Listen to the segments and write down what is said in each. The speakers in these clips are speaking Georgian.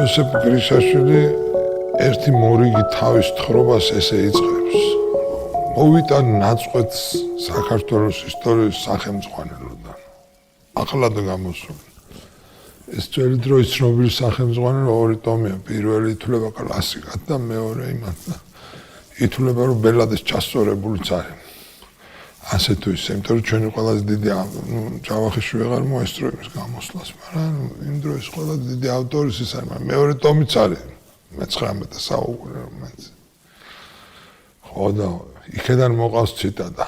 იოსებ გრიშაშვილი ერთი მორიგი თავის თხრობას ესე იწყებს. მოვიტან ნაწყვეტს საქართველოს ისტორიის სახელმძღვანელოდან. ახლად გამოსული. ეს ძველი დროის ცნობილი სახელმძღვანელო ორი ტომია, პირველი ითვლება კლასიკად და მეორე იმათ ითვლება რომ ბელადეს ჩასწორებულიც არის. ასე თუ ისე, იმიტომ რომ ჩვენი ყველაზე დიდი ჯავახიშვილი ვეღარ მოესწრო იმის გამოსვლას, მაგრამ იმ დროის ყველაზე დიდი ავტორის ის არის, მაგრამ მეორე ტომიც არის მე-19 საუკუნეში. ხო და იქიდან მოყავს ციტატა.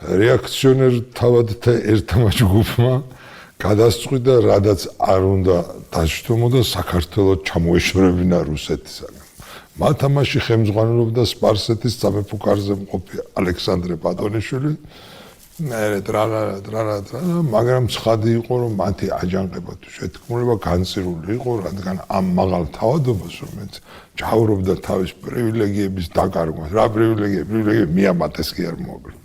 რეაქციონერ თავადთა ერთმა ჯგუფმა გადასწყვიტა, რადაც არ უნდა დაშთომოდა საქართველოს ჩამოეშორებინა რუსეთისაგან. მათ ამაში ხელმძღვანელობდა სპარსეთის სამეფო კარზე მყოფი ალექსანდრე ბატონიშვილი. მაგრამ ცხადი იყო, რომ მათი აჯანყება თუ შეთქმულება განწირული იყო, რადგან ამ მაღალ თავადობას, რომელიც ჯავრობდა თავის პრივილეგიების დაკარგვას, რა პრივილეგიები მიამატეს კი არ მოგли.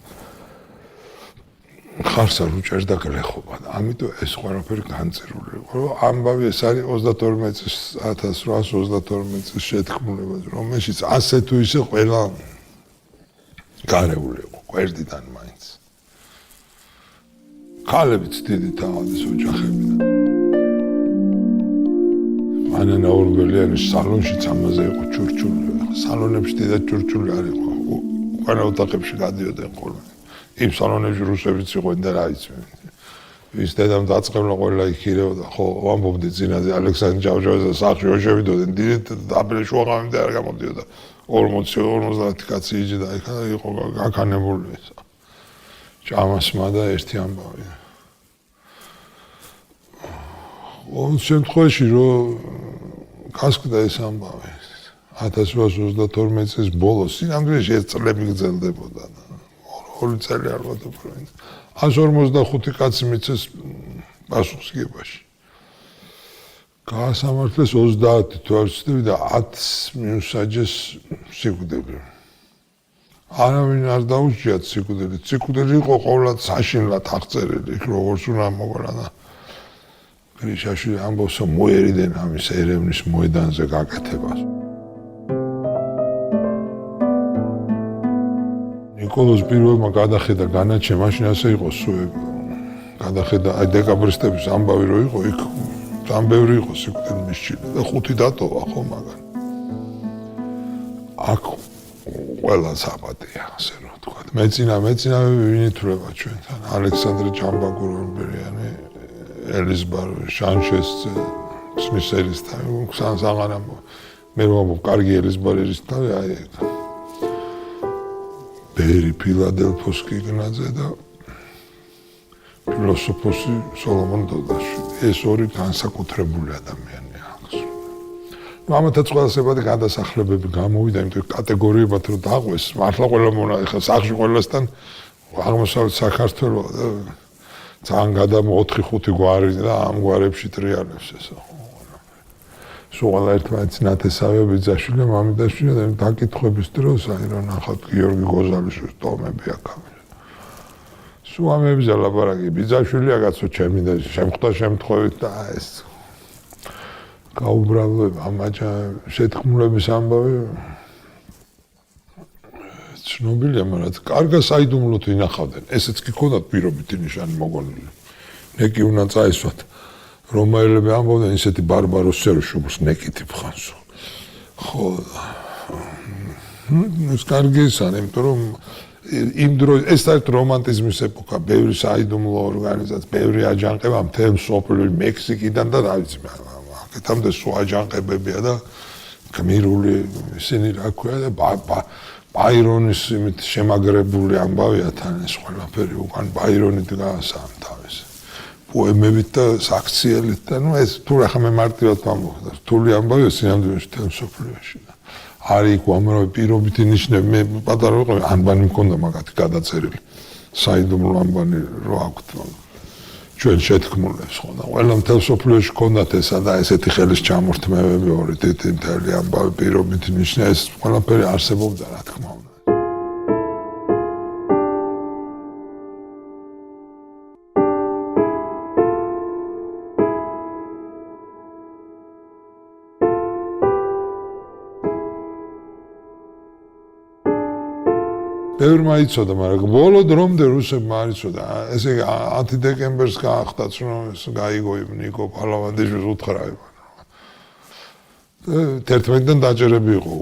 ხარს არ უჭერდა გლეხობა და ამიტომ ეს ყველაფერი განწირული იყო. ამბავი ეს არის 1822 წლის შეთქმულება, რომელშიც ასე თუ ისე ყველა გარეული იყო გვერდიდან მაინც. ქალებიც დიდი თავადის ოჯახებიდან. მანენა ორბელიანის სალონშიც ამაზე იყო ჩურჩული. სალონებში დიდად ჩურჩული არ იყო. ყველა ოთახებში გადიოდნენ ხოლმე. იმ სალონებში რუსებიც იყვნენ და რა იცი. ვის დედამ დაწყებლა ყველა იქირეოდა, ხო, ვამბობდი წინაზე ალექსანდრე ჯავჯავაძე სახლში შევიდოდნენ დიდ დაბლე შუაღამემდე არ გამოდიოდა. 40-50 კაცი იჯდა იქ და იყო გაქანებული ეს. ჭამასმა და ერთი ამბავი. ყოველ შემთხვევაში რომ გასკდა ეს ამბავი 1832 წლის ბოლოს სინამდვილეში ეს წლები გრძელდებოდა და ორი წელი არ ვადობენ. 145 კაცი მიწეს პასუხისგებაში. გაასამართლეს 30 თვალწინები და 10 მიუსაჯეს სიკვდილი. არავინ არ დაუჭიათ სიკვდილი. სიკვდილი იყო ყოვლად საშინლად აღწერილი, იქ როგორც უნდა მოგონა და გრიშაშვილი ამბობს, რომ მოერიდენ ამის ერევნის მოედანზე გაკეთებას. ნიკოლოზ პირველმა გადახედა განაჩენ, მაშინ ასე იყო სუები. გადახედა აი დეკაბრისტების ამბავი რო იყო, იქ ძალიან ბევრი იყო სიკვდილი მისჩილი და 5 დატოვა ხო მაგან. აქ ყველა საბადია, ასე რომ ვთქვა. მეწინა ვინ ითვლება ჩვენთან? ალექსანდრე ჯამბაგურონბერიანი, ელიზბარ შანშესძე, სმისერისთან, სანსაღანამო. მე ვამბობ, კარგი ელიზბარ ერისთავი აი ეგ. ბერი ფილადელფოსკი გნაძე და ფილოსოფოსი სოლომონ დოდაშვილი. ეს ორი განსაკუთრებული ადამიანია. მამათაც ყველასებადი გადასახლებები გამოვიდა, იმიტომ კატეგორიებად რომ დაყვეს, მართლა ყველა მონა, ეხლა სახში ყველასთან აღმოსავლეთ საქართველო და ძალიან გადამო 4-5 გვარი და ამ გვარებში ტრიალებს ესა. სულ ერთმანეთს ნათესავია ბიძაშვილი, მამიდაშვილი და დაკითხვების დროს აი რა ნახავთ გიორგი გოზალიშვილის ტომები აქამდე. სულ ამებზე ლაპარაკი ბიძაშვილია კაცო ჩემი და შემხვდა შემთხვევით და ეს გაუბრალოება ამაჯა შეთქმულების ამბავი ცნობილია, მაგრამ კარგა საიდუმლოდ ინახავდნენ. ესეც კი ქონდათ პირობითი ნიშანი მოგონილი. ნეკი უნდა წაესვათ. რომაელები ამბობდნენ ისეთი ბარბაროსი რომ შუბს ნეკითი ფხანსო. ხო. ეს კარგი ის არის, იმიტომ რომ იმ დროს ეს არის რომანტიზმის ეპოქა, ბევრი საიდუმლო ორგანიზაცია, ბევრი აჯანყება მთელ სოფლიოში, მექსიკიდან და რა ვიცი, აქეთამდე სულ აჯანყებებია და გმირული ისინი რა ქვია და ბაირონის იმით შემაგრებული ამბავია თან ეს ყველაფერი, უკან ბაირონი დგას ამ თავის. პოემებით და საქციელით და ნუ ეს თუ ახლა მე მარტივად ვამბობ, რთული ამბავია სინამდვილეში თელ სოფლიოში. არის იქ უამრავი პირობითი ნიშნები, მე პატარა ვიყავი, ანბანი მქონდა მაგათი გადაწერილი. საიდუმლო ანბანი რო აქვთ. ჩვენ შეთქმულებს ხო და ყველა მთელ სოფლიოში ჰქონდათ ესა და ესეთი ხელის ჩამორთმევები, ორი დიდი მთელი ამბავი პირობითი ნიშნები, ეს ყველაფერი არსებობდა რა თქმა უნდა. ბევრმა იცოდა, მაგრამ ბოლო დრომდე რუსებმა არ იცოდა. ესე იგი 10 დეკემბერს გაახდათ, რომ ეს გაიგო ნიკო პალავანდიშვილს უთხრა. 11-დან დაჭერები იყო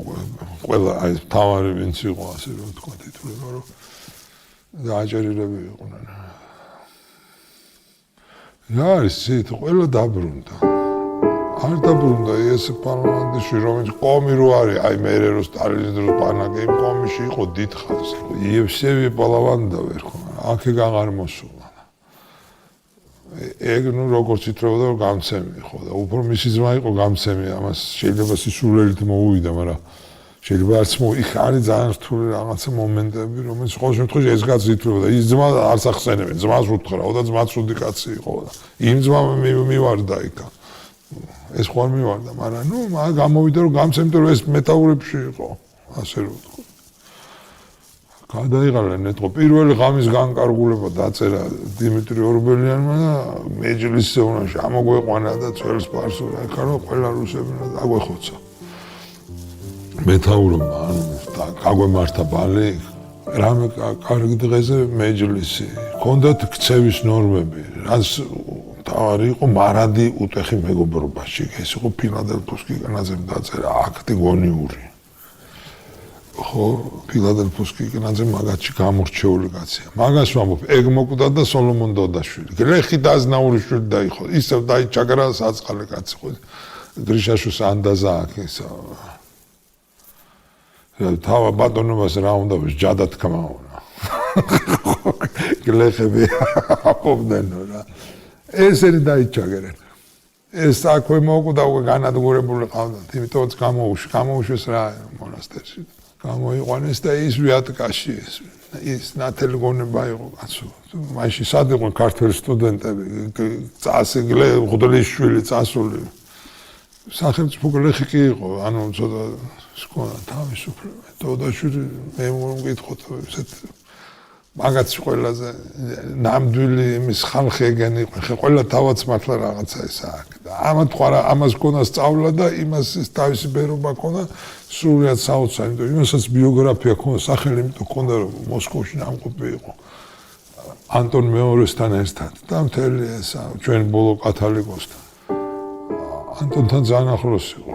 ყველა აი თავარი ვინც იყო ასე რომ თქვა თითქოს რომ დაჭერილები იყვნენ. არის ისეთ ყველა დაბრუნდა. არ დაბრუნდა ეს პარლამენტში რომელიც კომი რო არის აი მე რო სტალინის დროს პანაკი იმ კომიში იყო დიდხანს. იევსევი პალავანდა ვერ ხო აქედან არ მოსულა. ეგ ნუ როგორც ითქვა გამცემი ხო და უფრო მისი ძმა იყო გამცემი ამას შეიძლება სისულელით მოუვიდა მაგრამ შეიძლება არც იქ არის ძალიან რთული რაღაცა მომენტები რომელიც ყოველ შემთხვევაში ეს კაცი ითქვა და ის ძმა არც ახსენებენ ძმას უთხრაო და ძმა ცუდი კაცი იყო და იმ ძმამ მივარდა იქა ეს ხო არ მივარდა მაგრამ ნუ გამოვიდა რომ გამცემი რომ ეს მეტაურებში იყო ასე რომ ვთქვა გადაიღალენ ეთქო პირველი ღამის განკარგულება დაწერა დიმიტრი ორბელიანმა და მეჯლისზე უნდა შემოგვეყვანა და წელს პარსული ეხლა რომ ყველა რუსები დაგვეხოცა მეთაურობა ანუ გაგვემართა ბალი რამე კარგი დღეზე მეჯლისი ჰქონდათ ქცევის ნორმები რაც თავარი იყო მარადი უტეხი მეგობრობაში ეს იყო ფილადელფოს კიკანაძემ დაწერა აქტი გონიური ხო ფილადელფოს კიკანაძე მაგათში გამორჩეული კაცია მაგას ვამბობ ეგ მოკვდა და სოლომონ დოდაშვილი გლეხი დაზნაურიშვილი დაიხო ისევ დაიჩაგრა საწყალე კაცი ხო გრიშაშუს ანდაზა აქ ისა თავა ბატონობას რა უნდა ჯადა თქმაუნა გლეხები აპობდნენ რა ესენი დაიჩაგერენ ეს აქვე მოკვდა უკვე განადგურებული ყავდათ იმიტომაც გამოუშვეს რა მონასტერში გამოიყვანეს და ის ვიატკაში ის ნათელი გონება იყო კაცო მაშინ სად იყვნენ ქართველი სტუდენტები წასიგლე ღუდლიშვილი წასული სახელმწიფო გლეხი კი იყო ანუ ცოტა სკოლა თავისუფლება დოდაშვილი მე მომგითხოთ ესეთ მაგაც ყველაზე ნამდვილი იმის ხალხი ეგენი იყო ხე ყველა თავაც მართლა რაღაცა ისა აქ და ამას ქონა სწავლა და იმას თავისი ბერობა ქონა სრულიად საოცარი იმიტომ იმასაც ბიოგრაფია ქონა სახელი იმიტომ ქონდა რომ მოსკოვში ნამყოფი იყო ანტონ მეორესთან ერთად და მთელი ესა ჩვენ ბოლო კათალიკოსთან ანტონთან ძალიან ახლოს იყო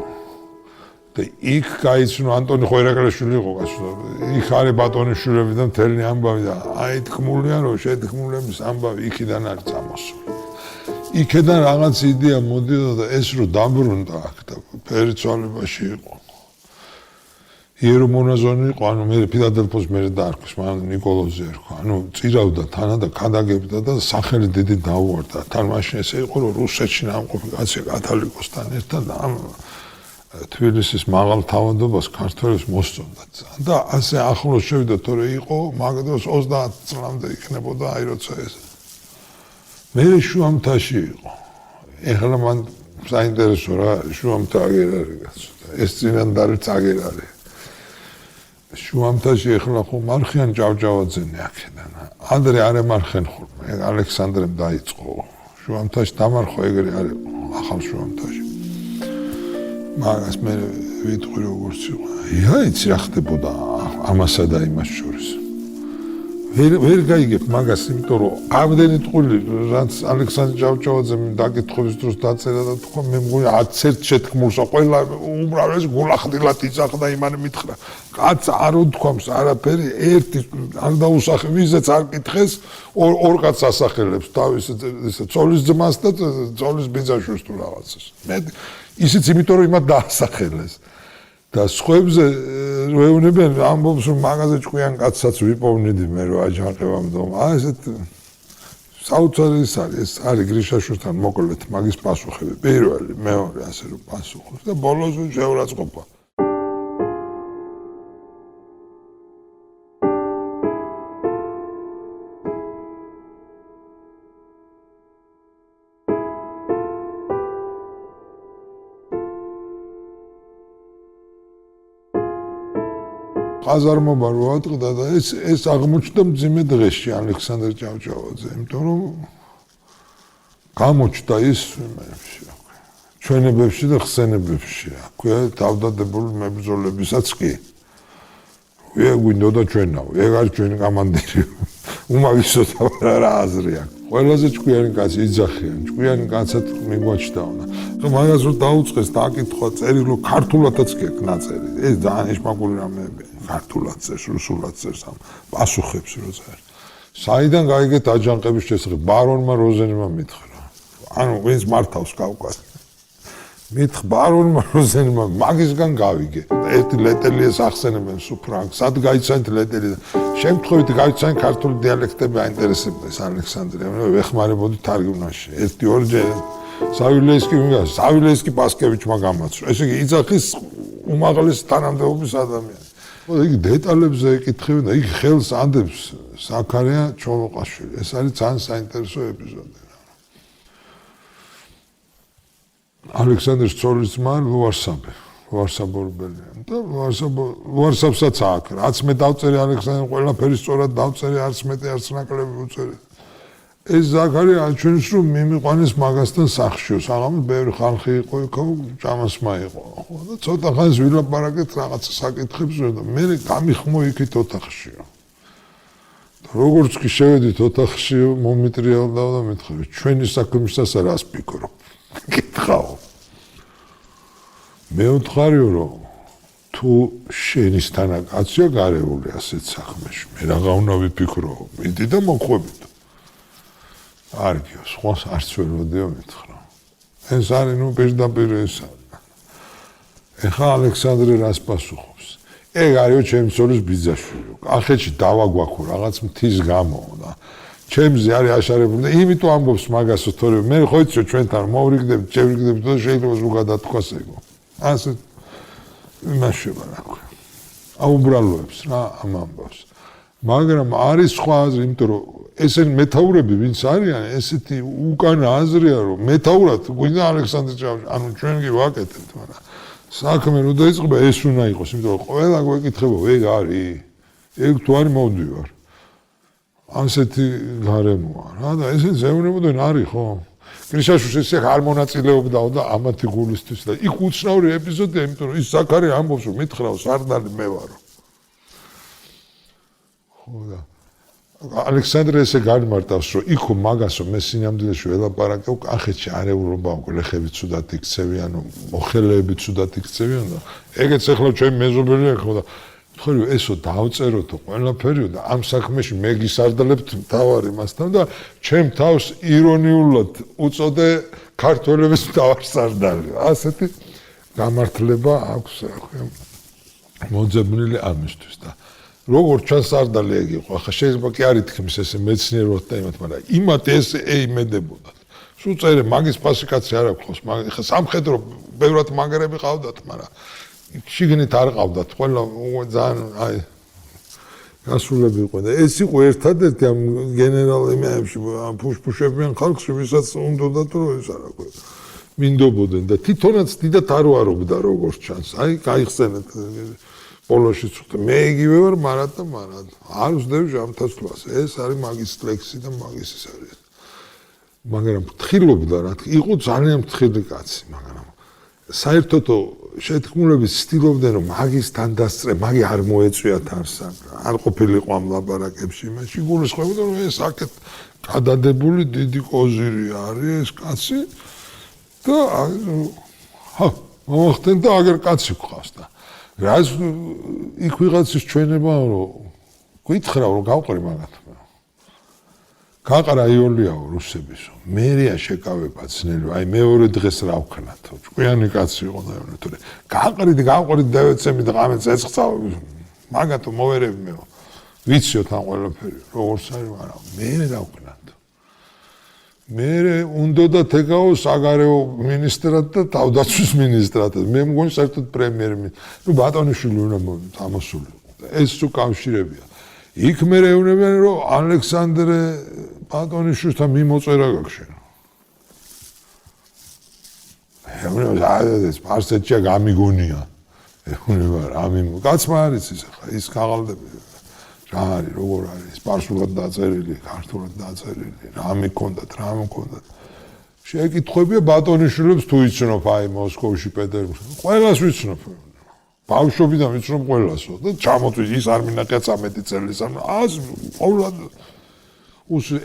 და იქ გაიცნო ანტონი ხო ერაკლეშვილი იყო კაცო იქ არის ბატონიშვილები და მთელი ამბავი და აი თქმულია რომ შეთქმულების ამბავი იქიდან არის წამოსული იქიდან რაღაც იდეა მოდიდა და ეს რო დაბრუნდა აქ და ფერიცვალებაში იყო იერომონაზონი იყო ანუ მე ფილადელფოს მე დაარქვეს მაგრამ ნიკოლოზი ერქვა ანუ წირავდა თანა და ქადაგებდა და სახელი დიდი დაუვარდა თან მაშინ ესე იყო რომ რუსეთში ნამყოფი კაცი კათალიკოსთან ერთად და ამ თბილისის მაღალ თავადობას ქართველებს მოსწონდა და ასე ახლოს შევიდა თორე იყო მაგდროს 30 წლამდე იქნებოდა აი როცა ეს მე შუამთაში იყო ეხლა მან საინტერესო რა შუამთა აგერ არის ეს წინანდალი წაგერ არის შუამთაში ეხლა ხო მარხიან ჭავჭავაძენი აქედან ადრე არ ემარხენ ხოლმე ალექსანდრემ დაიწყო შუამთაში დამარხო ეგრე არის ახალ შუამთაში მაგას მე ვიტყვი როგორც იყო ია იცი რა ხდებოდა ამასა და იმას შორის ვერ გაიგებ მაგას იმიტომ რომ ამდენი ტყული რაც ალექსანდრე ჭავჭავაძემ დაკითხვის დროს დაწერა და თქვა მე მგონი 10 შეთქმულსა ყველა უმრავლეს გულახდილად იცახდა იმან მითხრა კაც არ უთქვამს არაფერი ერთი არ დაუსახე ვიზეც არ კითხეს ორ კაც ასახელებს თავის ესე ცოლის ძმას და ცოლის ბიძაშვილს თუ რაღაცას მე ისიც იმიტომ რომ იმათ დაასახელეს და სხვებზე ვეუბნებიან ამბობს რომ მაღაზე ჭკვიან კაცსაც ვიპოვნიდი მე რო აჯანყებამდე აი ესეთ საოცარი ეს არის გრიშაშვილთან მოკლედ მაგის პასუხები პირველი მეორე ასე რომ პასუხობს და ბოლოს შეურაცხყოფა ყაზარმობა რო ატყდა და ეს აღმოჩნდა მძიმე დღეში ალექსანდრე ჭავჭავაძე, იმიტომ რომ გამოჩნდა ის იმებში, ჩვენებებში და ხსენებებში, აქვე თავდადებული მებრძოლებისაც კი. ეგ გვინდოდა ჩვენაო, ეგ არის ჩვენი კამანდირი. უმაგისოთა რა აზრი აქვს. ყველაზე ჭკვიანი კაცი იძახიან, ჭკვიანი კაცად მიგვაჩნდა. მაგას რომ დაუწყეს და აკითხვა წერილო ქართულადაც კი აქვს ნაწერი. ეს ძალიან ეშმაკული რამეებია. ქართულად წერს, რუსულად წერს ამ პასუხებს რო წერს. საიდან გაიგეთ აჯანყების შესახებ? ბარონმა როზენმა მითხრა. ანუ ვინც მართავს კავკასს. მითხრა ბარონმა როზენმა მაგისგან გავიგე. ერთი ლეტელიეს ახსენებენ სუფრანგს, სად გაიცანთ ლეტელი და შემთხვევით გაიცან ქართული დიალექტები აინტერესებდეს ალექსანდრე. ვეხმარებოდი თარგმნაში. ერთი ორჯერ სავილეისკი პასკევიჩმა გამაცრა. ესე იგი იძახის უმაღლეს თანამდებობის ადამიანი. იგი დეტალებზე ეკითხებოდა, იგი ხელს ანდებს საქარია ჩოლოყაშვილი. ეს არის ძალიან საინტერესო ეპიზოდი. ალექსანდრეს ცოლის ძმა ლუარსაბორბელია. და ლუარსაბსაც აქ, რაც მე დავწერე ალექსანდრე ყველაფერი სწორად დავწერე, არც მეტი არც ნაკლები უწერე. ეს ზაქარია აჩვენებს რომ მიმიყვანეს მაგასთან სახლშიო, საღამოს ბევრი ხალხი იყო იქ, ჭამასმა იყო. ხო და ცოტა ხანს ვილაპარაკეთ რაღაცა საკითხებს და მე გამიხმო იქით ოთახშიო. როგორც კი შევედით ოთახში, მომიტრიალდა და მეთქე, ჩვენი საქმისას რას ფიქრობ? კითხავ. მე ვთხარიო რომ თუ შენისთანა კაცია გარეული ასეთ საქმეში, მე რა უნდა ვიფიქრო? მიდი და მოხვებით. არგიო, სხვას არც ვერ ვდიო მითხრა. ეს არის ნუ პირდაპირ ეს. ეხა ალექსანდრე რას პასუხობს? ეგ არისო ჩემი ცოლის ბიძაშვილი. კახეთში დავაგვაქო რაღაც მთის გამო და ჩემზე არის აშარებული და იმიტომ ამბობს მაგასო, თორე მე ხო იცი ჩვენთან მოვრიგდებით, შევრიგდებით და შეიძლება ზოგადად ეგო. ასე იმაშება რა ქვია. აუბრალოებს რა ამ ამბავს. მაგრამ არის სხვა აზრი, იმიტომ რომ ესენი მეთაურები ვინც არიან, ესეთი უკანა აზრია, რომ მეთაურად გვინდა ალექსანდრე ჭავჭავაძე, ანუ ჩვენ კი ვაკეთებთ, მაგრამ საქმე რო დაიწყება, ეს უნდა იყოს, იმიტომ რომ ყველა გვეკითხება, ეგ არის, ეგ თუ არის მოვდივარ. ასეთი გარემოა რა და ესეც ეუბნებოდნენ არის ხო? გრიშაშვილს ესე არ მონაწილეობდაო და ამათი გულისთვის და იქ უცნაური ეპიზოდია, იმიტომ რომ ის ზაქარია ამბობს რომ მითხრავს სარდალი მე ვარო. ხო და ალექსანდრე ესე განმარტავს რომ იქო მაგასო მე სინამდვილეში ველაპარაკე კახეთში არეულობა გლეხები ცუდად იქცევიან, მოხელეები ცუდად იქცევიან და ეგეც ახლა ჩემი მეზობელია ხო და ხორი ესო დავწეროთო ყველაფერიო და ამ საქმეში მე გისარდლებთ მთავარი მასთან და ჩემ თავს ირონიულად უწოდე ქართველების მთავარსარდალი. ასეთი გამართლება აქვს მოძებნილი ამისთვის და როგორც ჩანს სარდალი ეგ იყო. ახლა შეიძლება კი არ ითქმის ესე მეცნიერულად და იმათ, მაგრამ იმათ ეს იმედებოდათ. სულ წერე მაგის ფასიკაცი არ აქვს, მაგრამ ახლა სამხედრო ბევრად მაგერები ყავდათ, მაგრამ შიგნით არ ყავდათ, ყველა ძალიან აი გასულები იყო და ეს იყო ერთადერთი ამ გენერალ იმებში ფუშფუშებიან ხალხში, ვისაც უნდათ რომ ეს არა ყო. მინდობოდნენ და თვითონაც დიდად არ ვარობდა როგორც ჩანს. აი გაიხსენეთ პოლოში წუხდა. მე იგივე ვარ, მაგრამ არ ვსდევ ჟამთასვლას. ეს არის მაგის ლექსი და მაგის ის არის. მაგრამ ფრთხილობდა რა, იყო ძალიან ფრთხილი კაცი, მაგრამ საერთოდ შეთქმულების ცდილობდნენ რომ მაგისთან დასწრე, მაგი არ მოეწვიათ არსად. არ ყოფილიყო ამ ლაპარაკებში, იმაში გულისხმობდა რომ ეს აქეთ გადადებული დიდი კოზირი არის ეს კაცი და ჰა, მოახდენ და აგერ კაცი გყავს და რას იქ ვიღაცის ჩვენება რომ გითხრა რომ გავყრი მაგათ. გაყრა იოლიაო რუსებისო. მერია შეკავება ძნელი. აი მეორე დღეს რა ვქნათო. ჭკვიანი კაცი იყო და თორე გაყრით დავეცემი და ღამე წეცხწავ მაგათო მოერები მეო. ვიციოთ ამ ყველაფერი როგორც არის, მაგრამ მე დავქნათო. მე უნდა თეკაო საგარეო მინისტრად და თავდაცვის მინისტრად. მე მგონი საერთოდ პრემიერ-მინისტრი. ნუ ბატონიშვილი უნდა ამოსულიყო. ეს თუ კავშირებია. იქ მე ეუბნებიან რომ ალექსანდრე ბატონიშვილთან მიმოწერა გაქვს შენ. ეს პარსეთია გამიგონია. ეუბნება რა კაცმა არის ის ახლა ის ქაღალდები. რა არის როგორ არის სპარსულად დაწერილი, ქართულად დაწერილი, რა მიქონდათ, რა მქონდათ. შეკითხვებია ბატონიშვილებს თუ იცნობ აი მოსკოვში პეტერბურგში. ყველას ვიცნობ. ბავშვობიდან ვიცი რომ ყველასო და ჩამოწვის ის არ მინახია 13 წელს ას ყოვლად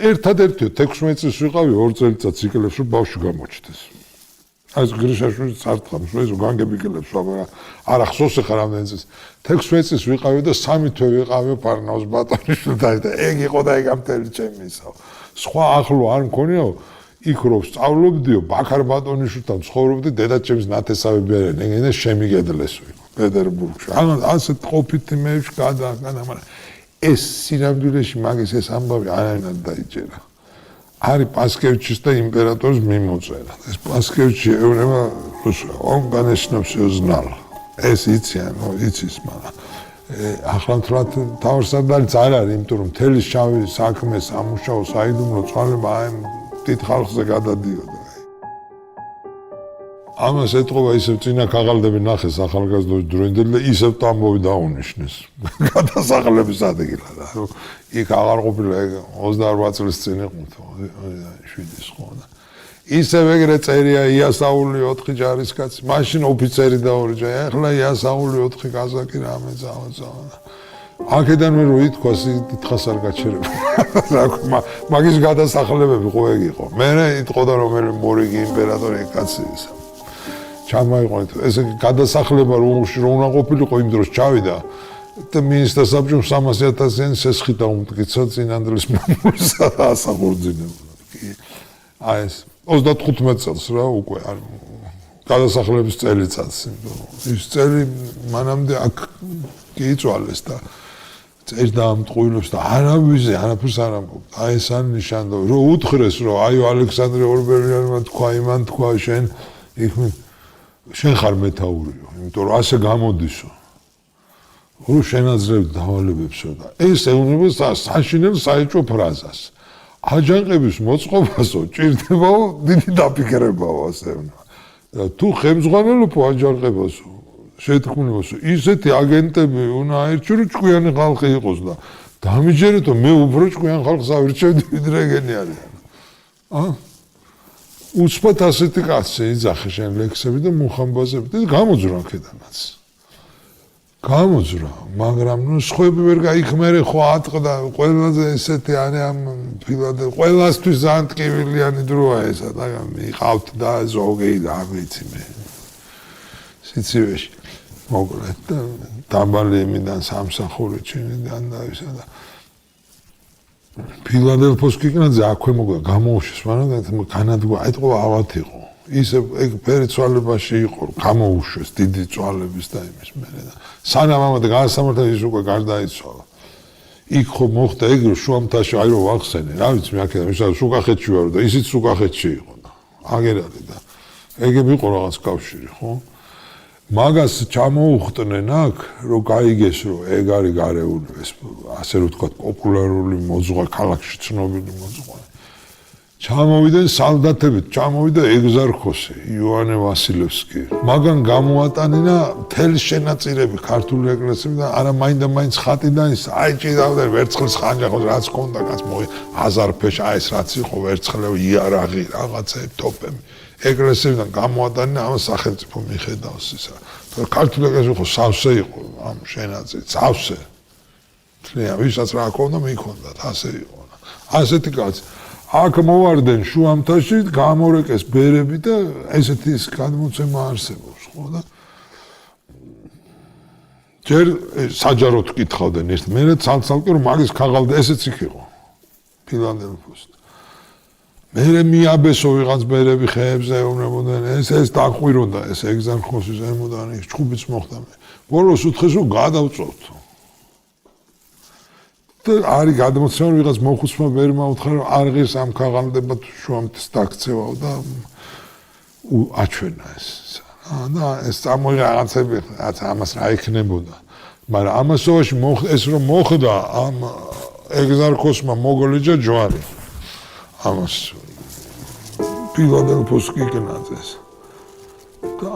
ერთადერთი 16 წელს ვიყავი 2 წელიწადს იკელებს რომ ბავშვი გამოჩნდეს ეს გრიშაშვილი წართხამს რომ ეს განგებიკელებს არა ხსოს ხარ რამდენი წელს 16 წელს ვიყავი და 3 თვე ვიყავი ფარნაოს ბატონიშვილთან და ეგ იყო და ეგ ამტელი ჩემი ისა სხვა ახლო არ მქონიაო იქ რო სწავლობდიო ბაქარ ბატონიშვილთან ცხოვრობდი დედაჩემს ნათესავი ბერენ ეგ შემიგედლესო იქ პეტერბურგში ასეთ ყოფითი მეებში გადააყენა მაგრამ ეს სინამდვილეში მაგის ეს ამბავი არანაირად დაიჯერა არის პასკევიჩის და იმპერატორის მიმოწერა ეს პასკევიჩი ეუბნება он конечно все знал ეს იციან იცის მაგრამ ახლა თლათ თავსარდალიც არ არის იმიტომ რომ მთელი შავი საქმე სამუშაო საიდუმლო წვალება აი დიდ ხალხზე გადადიოდა ამას ეთყობა ისევ წინა ქაღალდები ნახეს ახალგაზრდობის დროინდელი და ისევ ტამბოვი დაუნიშნეს გადასახლების ადგილად რა იქ აღარ ყოფილა 28 წლის წინ იყო 7-ის ხო და ისევ ეგრე წერია იასაული 4 ჯარისკაცი მაშინ ოფიცერი და 2 ჯარი ახლა იასაული 4 კაზაკი რამე ძალა აქედანვე რო ითქვას ითქას არ გაჩერება მაგის გადასახლებები ხო ეგ იყო მე იტყოდა რომ მორიგი იმპერატორი კაცი ისა ჩამაიყვანეთ ესე გადასახლება რომში რო უნდა ყოფილიყო იმ დროს ჩავიდა და მინისტრთა საბჭომ 300,000-იანი სესხი დაუმტკიცა წინანდლის მამულსა და ასახორძინებდა კი აი ეს 35 წელს რა უკვე გადასახლების წელიწადს ის წელი მანამდე აქ კი იწვალეს და წერ დაამტყუილებს და არავის არაფერს არ ამბობდა აი ეს არის ნიშანდო რომ უთხრეს რომ აიო ალექსანდრე ორბელიანმა თქვა იმან თქვა შენ იქ შენ ხარ მეთაურიო იმიტომ რომ ასე გამოდისო რომ შენაძლევ დავალებებსო და ეს ეუბნება საშინელ საეჭვო ფრაზას აჯანყების მოწყობასო ჭირდებაო დიდი დაფიქრებაო ასე და თუ ხელმძღვანელობო აჯანყებასო შეთქმულებასო ისეთი აგენტები უნდა აირჩიო რომ ჭკვიანი ხალხი იყოს და დამიჯერეთო მე უფრო ჭკვიან ხალხს ავირჩევდი ვიდრე ეგენი არიან უცბად ასეთი კაცი იძახე შენ ლექსები და მუხამბაზები და გამოძვრა აქედანაც გამოძვრა მაგრამ ნუ სხვები ვერ გაიხმერე ხო ატყდა ყველაზე ესეთი არის ამ ფილადელ ყველასთვის ძალიან ტკივილიანი დროა ესა და მიყავთ და ზოგი და ამიცი მე სიცივეში მოკლედ და დაბალი იმიდან სამსახური ჩინიდან და ისა და ფილადელფოს კიკნაძე აქვე მოგდა გამოუშვეს მაგრამ განადგა ეთყობა ავად იყო ისე ეგ ფერი ცვალებაში იყო გამოუშვეს დიდი ცვალების და იმის მერე და სანამ ამათ განსამართად ის უკვე გარდაიცვალა იქ ხო მოხდა ეგ შუამთაში აი რომ ვახსენე რა ვიცი მე აქედან ვისაც სუკახეთში ვარ და ისიც სუკახეთში იყო და აგერ არის და ეგები იყო რაღაც კავშირი ხო მაგას ჩამოუხტნენ აქ რომ გაიგეს რომ ეგ არის გარეული ეს ასე რომ თქვა პოპულარული მოძღვა ქალაქში ცნობილი მოძღვა ჩამოვიდნენ სალდათებით ჩამოვიდა ეგზარქოსი იოანე ვასილევსკი მაგან გამოატანინა მთელი შენაწირები ქართული ეკლესიები და არა მაინდა-მაინც ხატიდან ის აი ჭიდავდნენ ვერცხლის ხანჯახოს რაც ჰქონდა კაც აზარფეშ აი ეს რაც იყო ვერცხლები იარაღი რაღაცები ტოპები ეკლესიიდან გამოატანინა ამ სახელმწიფო მიხედავს ისა და ქართული ეკლესია ხო სავსე იყო ამ შენაწირი სავსე თლია ვისაც რა ჰქონდა მიქონდათ ასე იყო ასეთი კაცი აქ მოვარდნენ შუამთაში გამორეკეს ბერები და ესეთი ის გადმოცემა არსებობს ხო და ჯერ საჯაროდ კითხავდნენ ერთ მერე ცალ-ცალკე რომ მაგის ქაღალდა ესეც იქ იყო ფილადელფოს მერე მიაბესო ვიღაც ბერები ხეებზე ეუბნებოდნენ ეს დაყვირონდა ეს ეგზარქოსი ზემოდან ის ჭუბიც მოხდა მე ბოლოს უთხრეს რომ გადავწოვთ არის გადმოცემა ვიღაც მოხუცმა ბერმა უთხრა რომ არ ღირს ამ ქაღალდებად შუამთის დაქცევაო და აჩვენა ეს და ეს წამოიღა რაღაცები რაც ამას რა იქნებოდა მაგრამ ამასობაში ეს რომ მოხდა ამ ეგზარქოსმა მოგოლიჯა ჯვარი ამას ფილადელფოს კიკნაძეს და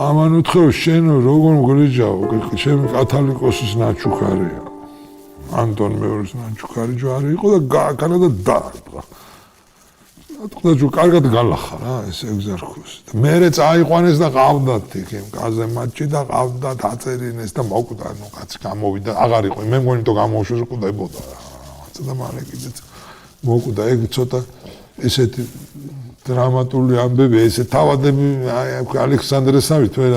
ამან უთხრა შენ როგორ მოგოლიჯაო ჩემი კათალიკოსის ნაჩუქარია ანტონ მეორის ნაჩუქარი ჯვარი იყო და გააკანა და დაარტყა თქვა ჯო კარგად გალახა რა ეს ეგზარქოს და მერე წაიყვანეს და ყავდათ იქ იმ კაზემატში და ყავდათ აწერინეს და მოკვდა ნუ კაცი გამოვიდა აღარ იყო მე მგონი თუ გამოუშვეს კვდებოდა რა და მალე კიდეც მოკვდა ეგ ცოტა ესეთი დრამატული ამბები ესე თავადები აი ალექსანდრესავით ვერ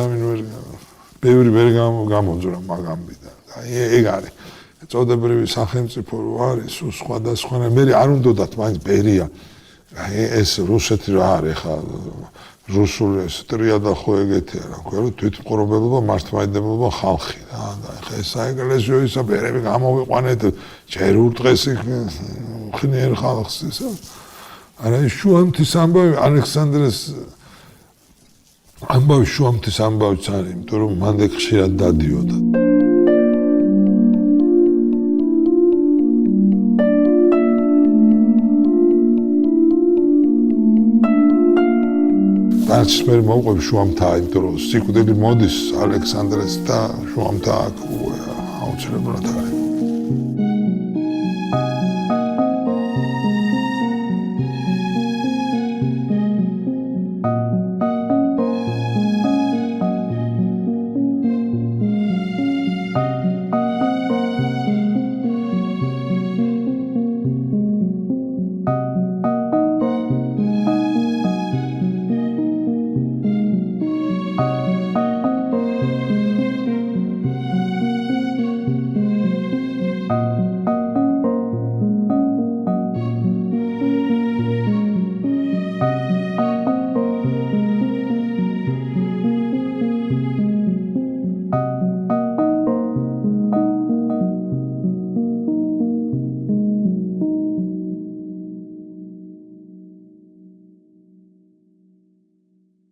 ბევრი ვერ გამოძვრა მაგ ამბიდან აი ეგ არის წოდებრივი სახელმწიფო რო არის სხვადასხვა მე არ უნდათ მაინც ბერია ეს რუსეთი რა არის ხა რუსული ეს ტრიადა ხო ეგეთია რა ქვია რომ თვითმყურებელობა მართლმადიდებლობა ხალხი რა და ხა ეს საეკლესიო ისა ბერები გამოვიყვანეთ ჯერ ურტყეს ხნიერ ხალხს ისა არა შუამთის ამბავი ალექსანდრეს ამბავი შუამთის ამბავიც არის იმიტომ რომ მანდ ხშირად დადიოდა არც მე მოვყვები შუამთა იმიტომ რომ სიკვდილი მოდის ალექსანდრეს და შუამთა აუცილებლად არის